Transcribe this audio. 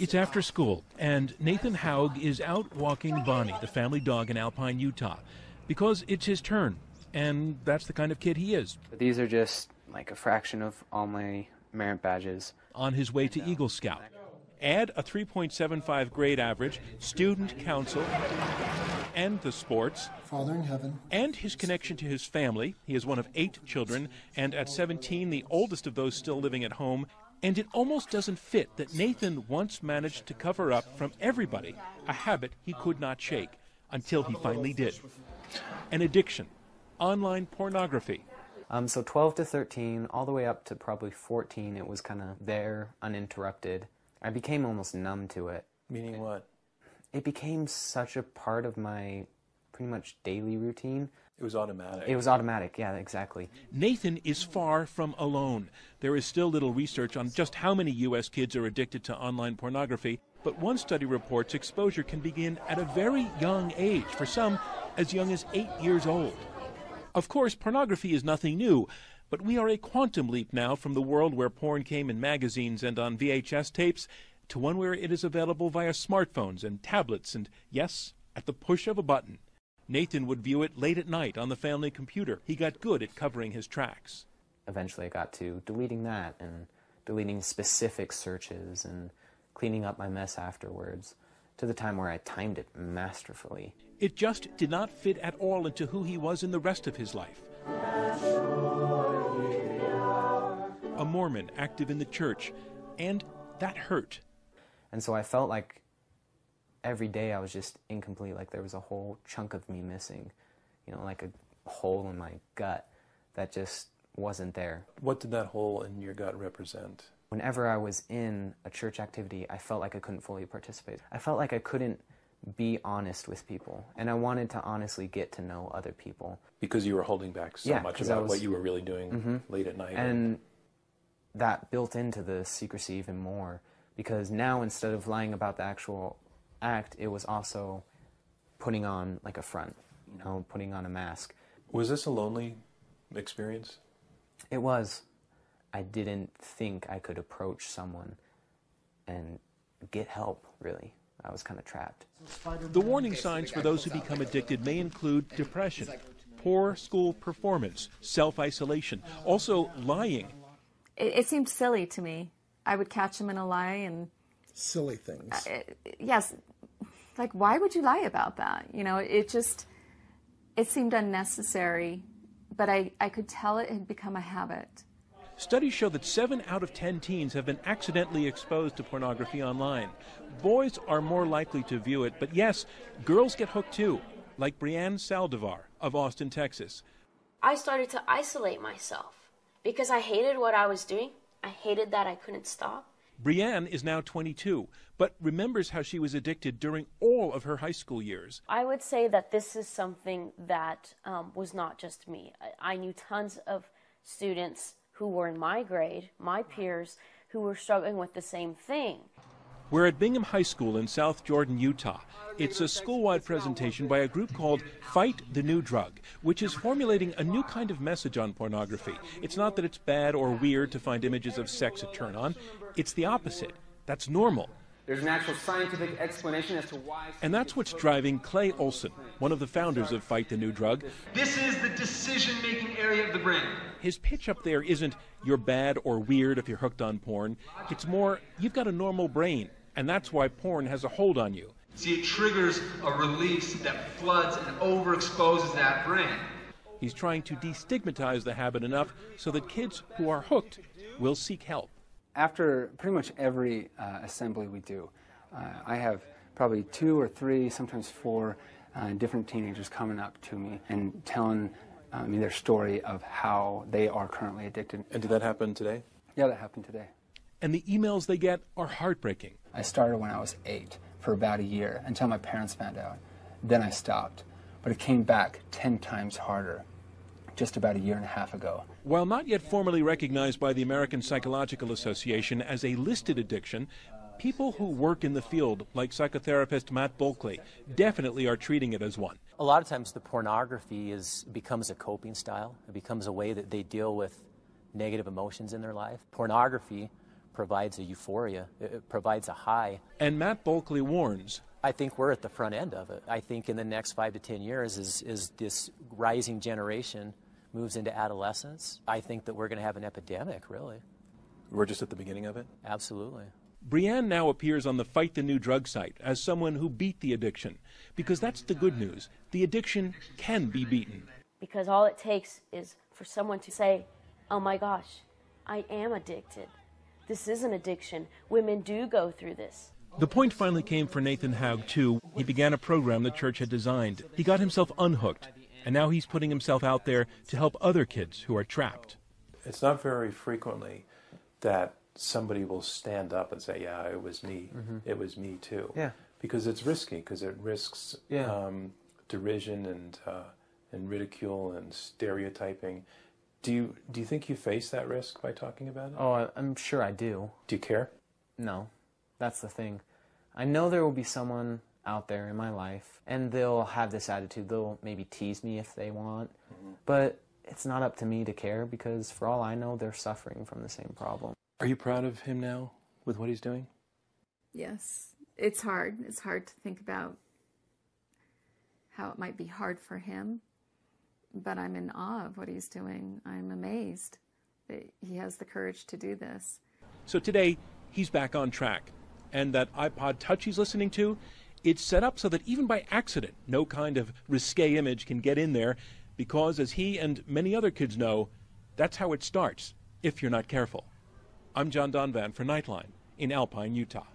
It's after school, and Nathan Haug is out walking Bonnie, the family dog in Alpine, Utah, because it's his turn, and that's the kind of kid he is. These are just like a fraction of all my merit badges. On his way to Eagle Scout. Add a 3.75 grade average, student council, and the sports. Father in heaven. And his connection to his family. He is one of 8 children, and at 17, the oldest of those still living at home. And it almost doesn't fit that Nathan once managed to cover up from everybody a habit he could not shake, until he finally did. An addiction. Online pornography. So 12 to 13, all the way up to probably 14, it was kind of there, uninterrupted. I became almost numb to it. Meaning what? It became such a part of my pretty much daily routine. It was automatic. It was automatic, yeah, exactly. Nathan is far from alone. There is still little research on just how many U.S. kids are addicted to online pornography, but one study reports exposure can begin at a very young age, for some as young as 8 years old. Of course, pornography is nothing new, but we are a quantum leap now from the world where porn came in magazines and on VHS tapes to one where it is available via smartphones and tablets and, yes, at the push of a button. Nathan would view it late at night on the family computer. He got good at covering his tracks. Eventually I got to deleting that and deleting specific searches and cleaning up my mess afterwards, to the time where I timed it masterfully. It just did not fit at all into who he was in the rest of his life. A Mormon active in the church, and that hurt. And so I felt like every day I was just incomplete, like there was a whole chunk of me missing, you know, like a hole in my gut that just wasn't there. What did that hole in your gut represent? Whenever I was in a church activity, I felt like I couldn't fully participate. I felt like I couldn't be honest with people, and I wanted to honestly get to know other people. Because you were holding back so much about what you were really doing late at night. And that built into the secrecy even more, because now instead of lying about the actual act, it was also putting on like a front, you know, putting on a mask. Was this a lonely experience? It was. I didn't think I could approach someone and get help, really. I was kind of trapped. The warning signs for those who become addicted may include depression, poor school performance, self-isolation, also lying. It seemed silly to me. I would catch him in a lie and... Silly things. Yes. Like, why would you lie about that? You know, it seemed unnecessary, but I could tell it had become a habit. Studies show that 7 out of 10 teens have been accidentally exposed to pornography online. Boys are more likely to view it, but yes, girls get hooked too, like Brianne Saldivar of Austin, Texas. I started to isolate myself because I hated what I was doing. I hated that I couldn't stop. Brianne is now 22, but remembers how she was addicted during all of her high school years. I would say that this is something that was not just me. I knew tons of students who were in my grade, my peers, who were struggling with the same thing. We're at Bingham High School in South Jordan, Utah. It's a school-wide presentation by a group called Fight the New Drug, which is formulating a new kind of message on pornography. It's not that it's bad or weird to find images of sex a turn on. It's the opposite. That's normal. There's an actual scientific explanation as to why... And that's what's driving Clay Olson, one of the founders of Fight the New Drug. This is the decision-making area of the brain. His pitch up there isn't, you're bad or weird if you're hooked on porn. It's more, you've got a normal brain, and that's why porn has a hold on you. See, it triggers a release that floods and overexposes that brain. He's trying to destigmatize the habit enough so that kids who are hooked will seek help. After pretty much every assembly we do, I have probably 2 or 3, sometimes 4 different teenagers coming up to me and telling me their story of how they are currently addicted. And did that happen today? Yeah, that happened today. And the emails they get are heartbreaking. I started when I was 8 for about a year until my parents found out. Then I stopped, but it came back 10 times harder just about a year and a half ago. While not yet formally recognized by the American Psychological Association as a listed addiction, people who work in the field, like psychotherapist Matt Bulkley, definitely are treating it as one. A lot of times the pornography becomes a coping style. It becomes a way that they deal with negative emotions in their life. Pornography provides a euphoria. It provides a high. And Matt Bulkley warns, I think we're at the front end of it. I think in the next 5 to 10 years, as this rising generation moves into adolescence, I think that we're going to have an epidemic, really. We're just at the beginning of it? Absolutely. Brianne now appears on the Fight the New Drug site as someone who beat the addiction. Because that's the good news. The addiction can be beaten. Because all it takes is for someone to say, oh my gosh, I am addicted. This is an addiction. Women do go through this. The point finally came for Nathan Haug, too. He began a program the church had designed. He got himself unhooked, and now he's putting himself out there to help other kids who are trapped. It's not very frequently that somebody will stand up and say, yeah, it was me. Mm-hmm. It was me, too. Yeah. Because it's risky, because it risks derision and ridicule and stereotyping. Do you think you face that risk by talking about it? Oh, I'm sure I do. Do you care? No. That's the thing. I know there will be someone out there in my life, and they'll have this attitude. They'll maybe tease me if they want, but it's not up to me to care because, for all I know, they're suffering from the same problem. Are you proud of him now with what he's doing? Yes. It's hard. It's hard to think about how it might be hard for him, but I'm in awe of what he's doing. I'm amazed that he has the courage to do this. So today, he's back on track. And that iPod Touch he's listening to, it's set up so that even by accident, no kind of risque image can get in there, because as he and many other kids know, that's how it starts, if you're not careful. I'm John Donvan for Nightline in Alpine, Utah.